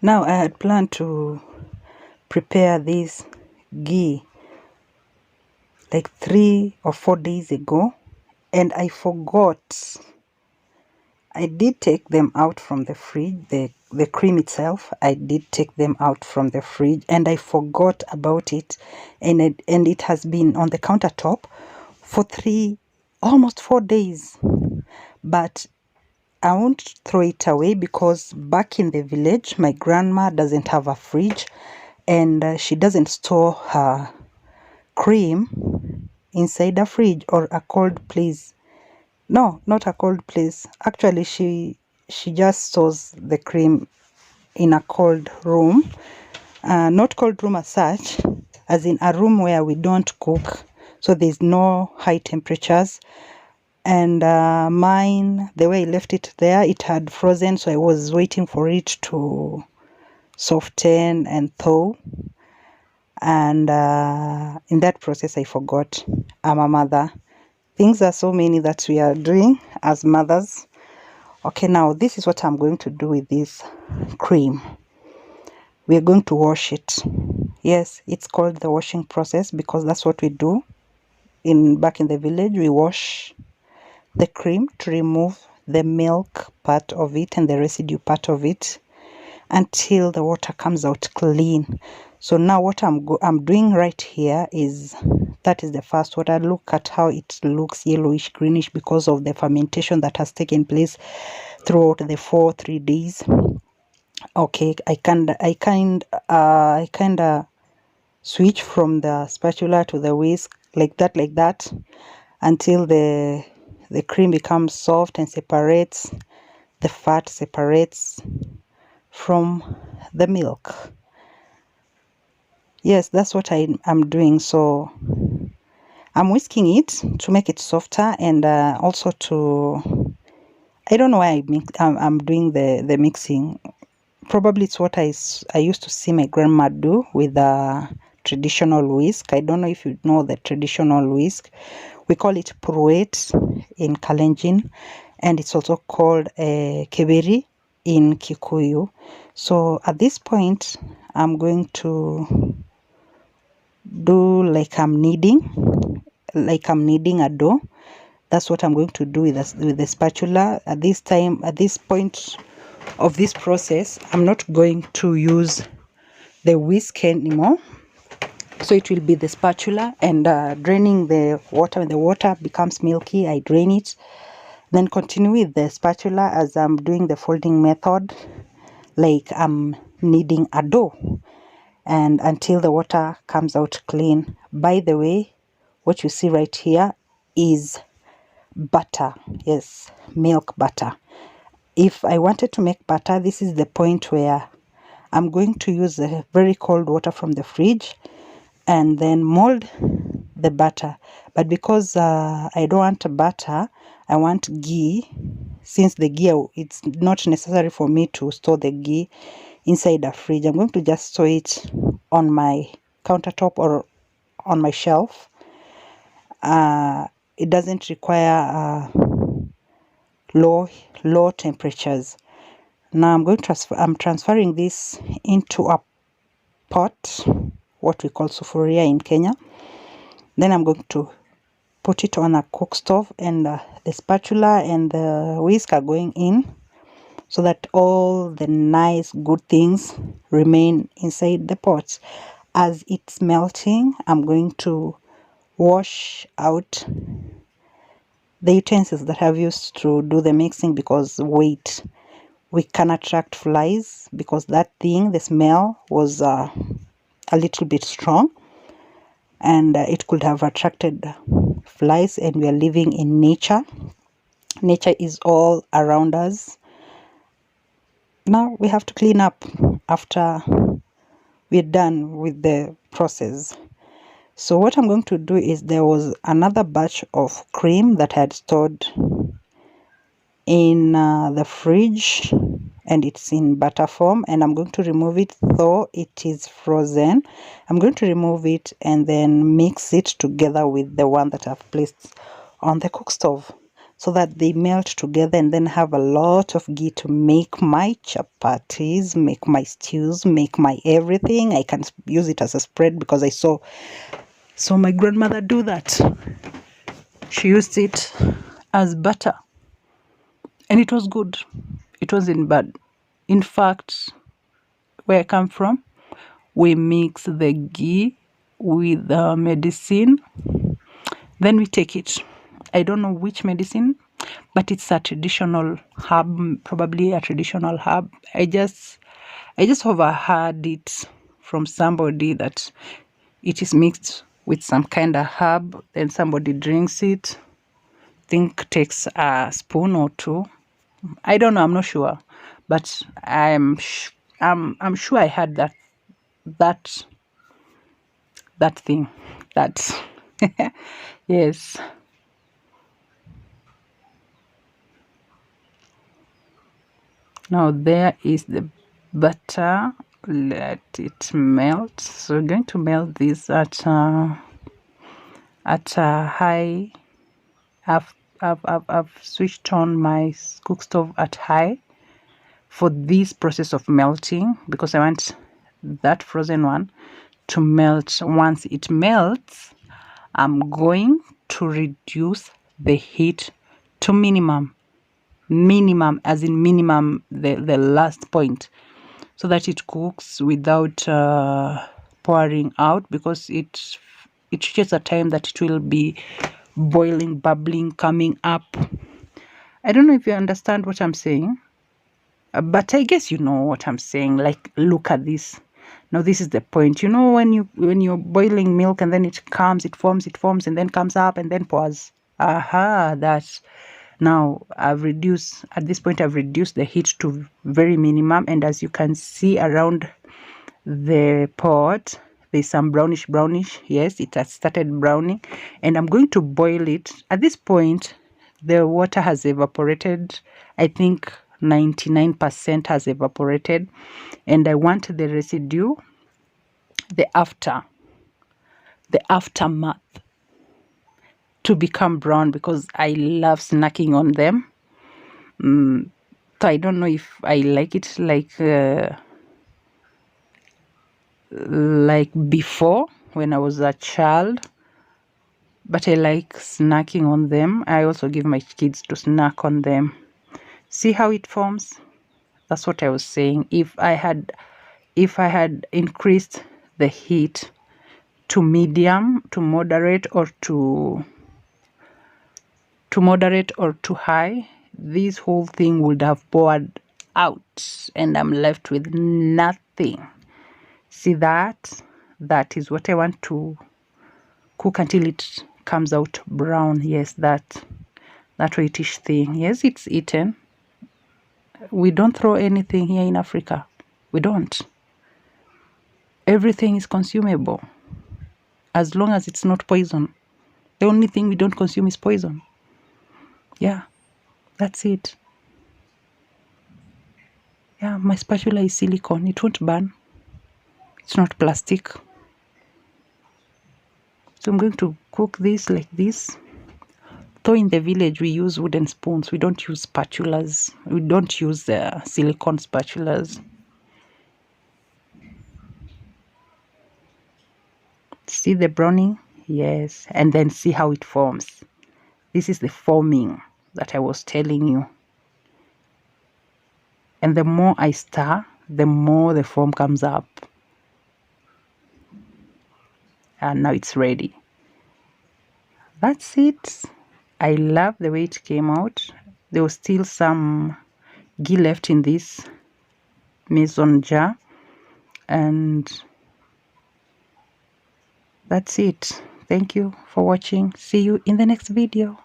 Now I had planned to prepare this ghee like 3 or 4 days ago, and I forgot. I did take them out from the fridge, the cream itself. I did take them out from the fridge, and I forgot about it, and it has been on the countertop for almost 4 days. But I won't throw it away, because back in the village my grandma doesn't have a fridge, and she doesn't store her cream inside a fridge or a cold place. No, not a cold place. Actually, she just stores the cream in a cold room. Not cold room as such, as in a room where we don't cook, so there's no high temperatures. And mine, the way I left it there, it had frozen, so I was waiting for it to soften and thaw. And in that process I forgot I'm a mother. Things are so many that we are doing as mothers. Okay, now this is what I'm going to do with this cream. We are going to wash it. Yes, it's called the washing process because that's what we do back in the village. We wash the cream to remove the milk part of it and the residue part of it until the water comes out clean. So now what I'm doing right here is, that is the first water. Look at how it looks yellowish greenish because of the fermentation that has taken place throughout the 3 days. Okay, I kind of switch from the spatula to the whisk like that until the cream becomes soft and separates, the fat separates from the milk. Yes, that's what I'm doing. So I'm whisking it to make it softer, and also to, I don't know why I'm doing the mixing. Probably it's what I used to see my grandma do with a traditional whisk. I don't know if you know the traditional whisk. We call it pruet in Kalenjin, and it's also called keberi in Kikuyu. So at this point, I'm going to do like I'm kneading a dough. That's what I'm going to do with the spatula. At this point of this process, I'm not going to use the whisk anymore. So it will be the spatula, and draining the water. When the water becomes milky, I drain it. Then continue with the spatula as I'm doing the folding method, like I'm kneading a dough, and until the water comes out clean. By the way, what you see right here is butter. Yes, milk butter. If I wanted to make butter, this is the point where I'm going to use the very cold water from the fridge and then mold the butter. But because I don't want butter, I want ghee. Since the ghee, it's not necessary for me to store the ghee inside the fridge. I'm going to just store it on my countertop or on my shelf. It doesn't require low temperatures. Now I'm transferring this into a pot, what we call sufuria in Kenya. Then I'm going to put it on a cook stove, and the spatula and the whisk are going in so that all the nice good things remain inside the pot. As it's melting, I'm going to wash out the utensils that I've used to do the mixing, because we can attract flies, because that thing, the smell was a little bit strong, and it could have attracted flies. And we are living in nature. Nature is all around us. Now we have to clean up after we're done with the process. So what I'm going to do is, there was another batch of cream that I had stored in the fridge, and it's in butter form, and I'm going to remove it, though it is frozen. I'm going to remove it and then mix it together with the one that I've placed on the cook stove. so that they melt together, and then have a lot of ghee to make my chapatis, make my stews, make my everything. I can use it as a spread because I saw my grandmother do that. She used it as butter and it was good. It wasn't bad. In fact, where I come from, we mix the ghee with the medicine, then we take it. I don't know which medicine, but it's a traditional herb, probably a traditional herb. I just overheard it from somebody that it is mixed with some kind of herb, then somebody drinks it. I think takes a spoon or two. I don't know, I'm not sure, but I'm sure I had that thing. That yes. Now there is the butter. Let it melt. So we're going to melt this at a high. I've switched on my cook stove at high for this process of melting, because I want that frozen one to melt. Once it melts, I'm going to reduce the heat to minimum, as in minimum, the last point, so that it cooks without pouring out, because it reaches a time that it will be boiling, bubbling, coming up. I don't know if you understand what I'm saying, but I guess you know what I'm saying. Like, look at this. Now this is the point. You know, when you're boiling milk and then it forms, and then comes up and then pours. Aha, that's. Now at this point I've reduced the heat to very minimum, and as you can see around the pot, there's some brownish. Yes, it has started browning, and I'm going to boil it. At this point, the water has evaporated. I think 99% has evaporated, and I want the residue, the aftermath, to become brown, because I love snacking on them. So I don't know if I like it like before when I was a child, but I like snacking on them. I also give my kids to snack on them. See how it forms? That's what I was saying. If I had increased the heat to medium, to moderate, or to high, this whole thing would have poured out and I'm left with nothing. See that? That is what I want to cook until it comes out brown. Yes, that whitish thing. Yes, it's eaten. We don't throw anything here in Africa. We don't. Everything is consumable, as long as it's not poison. The only thing we don't consume is poison. Yeah, that's it. Yeah, my spatula is silicone. It won't burn. It's not plastic. So I'm going to cook this like this. Though in the village we use wooden spoons. We don't use spatulas. We don't use silicone spatulas. See the browning? Yes. And then see how it forms. This is the forming that I was telling you. And the more I stir, the more the foam comes up. And now it's ready. That's it. I love the way it came out. There was still some ghee left in this mason jar. And that's it. Thank you for watching. See you in the next video.